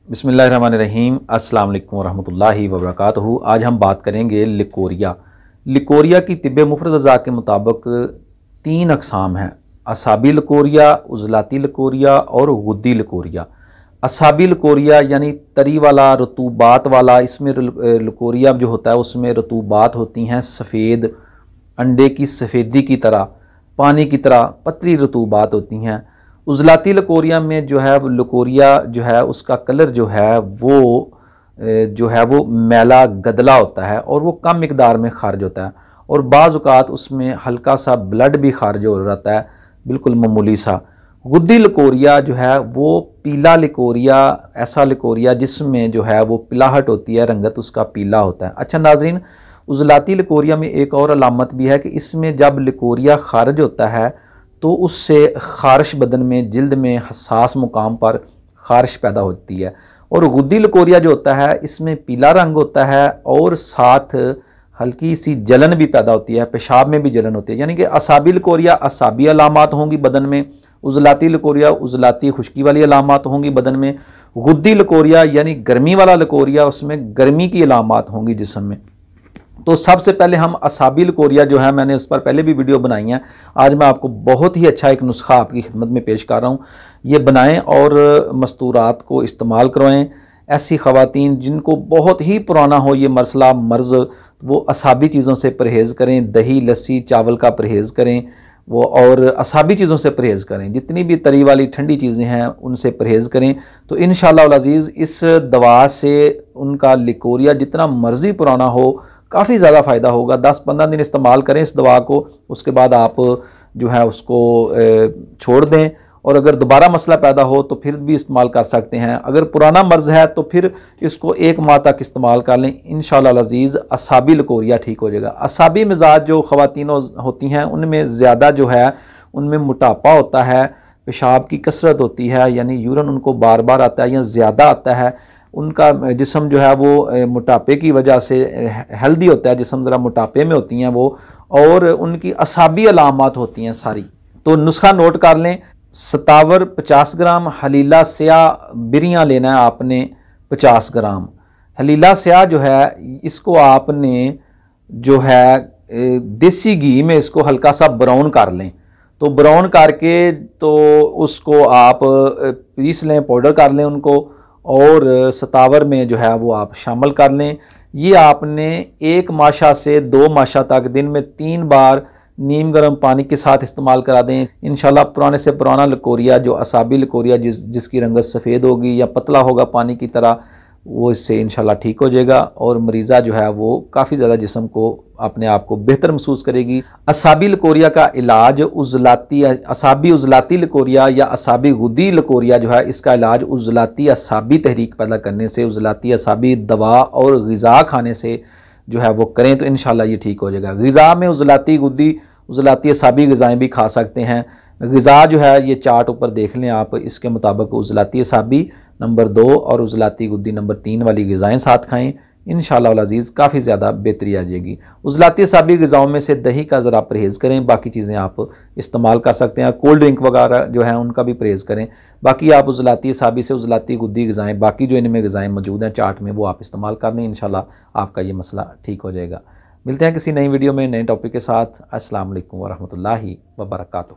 बिस्मिल्लाहिर्रहमानिर्रहीम। अस्सलाम वालेकुम वरहमतुल्लाहि वबरकातुहू। आज हम बात करेंगे लिकोरिया। लिकोरिया की तिब्बे मुफरद अज़ा के मुताबिक 3 अक़साम हैं: असाबी लिकोरिया, उज़लाती लिकोरिया और गुद्दी लिकोरिया। असाबी लिकोरिया यानी तरी वाला, रतूबात वाला। इसमें लिकोरिया जो होता है उसमें रतूबात होती हैं सफ़ेद, अंडे की सफ़ेदी की तरह, पानी की तरह पतली रतूबात होती हैं। उज़लाती लिकोरिया में जो है लिकोरिया जो है उसका कलर जो है वो मैला गदला होता है और वो कम मिकदार में खारिज होता है और बाज़ औक़ात उसमें हल्का सा ब्लड भी खारिज हो जाता है, बिल्कुल मामूली सा। गुद्दी लिकोरिया जो है वो पीला लिकोरिया, ऐसा लिकोरिया जिसमें जो है वो पिलाहट होती है, रंगत उसका पीला होता है। अच्छा नाज़रीन, उज़लाती लिकोरिया में एक और अलामत भी है कि इसमें जब लिकोरिया खारिज होता है तो उससे ख़ारिश बदन में, जिल्द में हसास मुकाम पर ख़ारिश पैदा होती है। और गुद्दी लिकोरिया जो होता है इसमें पीला रंग होता है और साथ हल्की सी जलन भी पैदा होती है, पेशाब में भी जलन होती है। यानी कि असाबी लिकोरिया असाबी अलामात होंगी बदन में, उज़लाती लिकोरिया उज़लाती खुश्की वाली अलामात होंगी बदन में, गुद्दी लिकोरिया यानी गर्मी वाला लिकोरिया उसमें गर्मी की अलामात होंगी जिस्म में। तो सबसे पहले हम असाबी लिकोरिया जो है, मैंने उस पर पहले भी वीडियो बनाई है, आज मैं आपको बहुत ही अच्छा एक नुस्खा आपकी खिदमत में पेश कर रहा हूँ। ये बनाएं और मस्तूरात को इस्तेमाल करवाएं। ऐसी ख़वातीन जिनको बहुत ही पुराना हो ये मसला मर्ज़, वो असाबी चीज़ों से परहेज़ करें, दही लस्सी चावल का परहेज़ करें वो, और असाबी चीज़ों से परहेज़ करें। जितनी भी तरी वाली ठंडी चीज़ें हैं उनसे परहेज़ करें तो इंशाअल्लाह अज़ीज़ इस दवा से उनका लिकोरिया जितना मर्ज़ी पुराना हो काफ़ी ज़्यादा फ़ायदा होगा। 10-15 दिन इस्तेमाल करें इस दवा को, उसके बाद आप जो है उसको छोड़ दें और अगर दोबारा मसला पैदा हो तो फिर भी इस्तेमाल कर सकते हैं। अगर पुराना मर्ज़ है तो फिर इसको 1 माह तक इस्तेमाल कर लें, इंशाअल्लाह अज़ीज़ असाबी लिकोरिया ठीक हो जाएगा। असाबी मिजाज जो ख़वातीन होती हैं उनमें ज़्यादा जो है उनमें मोटापा होता है, पेशाब की कसरत होती है, यानी यूरिन उनको बार बार आता है या ज़्यादा आता है। उनका जिस्म जो है वो मोटापे की वजह से हेल्दी होता है, जिस्म ज़रा मोटापे में होती हैं वो, और उनकी असाबी अलामात होती हैं सारी। तो नुस्खा नोट कर लें। सतावर 50 ग्राम, हलीला स्याह बिरियाँ लेना है आपने 50 ग्राम। हलीला स्याह जो है इसको आपने जो है देसी घी में इसको हल्का सा ब्राउन कर लें। तो ब्राउन करके तो उसको आप पीस लें, पाउडर कर लें उनको, और सतावर में जो है वो आप शामिल कर लें। ये आपने 1 माशा से 2 माशा तक दिन में 3 बार नीम गर्म पानी के साथ इस्तेमाल करा दें। इंशाल्लाह पुराने से पुराना लिकोरिया जो असाबी लिकोरिया जिसकी रंगत सफ़ेद होगी या पतला होगा पानी की तरह, वो इससे इंशाल्लाह ठीक हो जाएगा और मरीज़ा जो है वो काफ़ी ज़्यादा जिस्म को अपने आप को बेहतर महसूस करेगी। असाबी लिकोरिया का इलाज असाबी उज़लाती लिकोरिया या असाबी गुद्दी लिकोरिया जो है इसका इलाज उज़लाती असाबी तहरीक पैदा करने से, उज़लाती असाबी दवा और ग़िज़ा खाने से जो है वो करें तो इंशाल्लाह ये ठीक हो जाएगा। ग़िज़ा में उज़लाती गुद्दी उज़लाती असाबी ग़िज़ाएँ भी खा सकते हैं। ग़िज़ा जो है ये चार्ट ऊपर देख लें आप, इसके मुताबिक उज़लाती असाबी नंबर 2 और उज़लाती गुद्दी नंबर 3 वाली ग़िज़ाएँ साथ खाएँ, इंशाअल्लाह अज़ीज़ काफ़ी ज़्यादा बेहतरी आ जाएगी। उज़लाती असाबी ग़िज़ाओं में से दही का ज़रा परहेज़ करें, बाकी चीज़ें आप इस्तेमाल कर सकते हैं। कोल्ड ड्रिंक वगैरह जो है उनका भी परहेज़ करें। बाकी आप उज़लाती असाबी से उज़लाती गुद्दी ग़िज़ाएँ, बाकी जो इनमें ग़िज़ाएँ मौजूद हैं चार्ट में, वो आप इस्तेमाल कर दें, इंशाअल्लाह आपका ये मसला ठीक हो जाएगा। मिलते हैं किसी नई वीडियो में नए टॉपिक के साथ। अस्सलाम वालेकुम वरहमतुल्लाहि वबरकातुहू।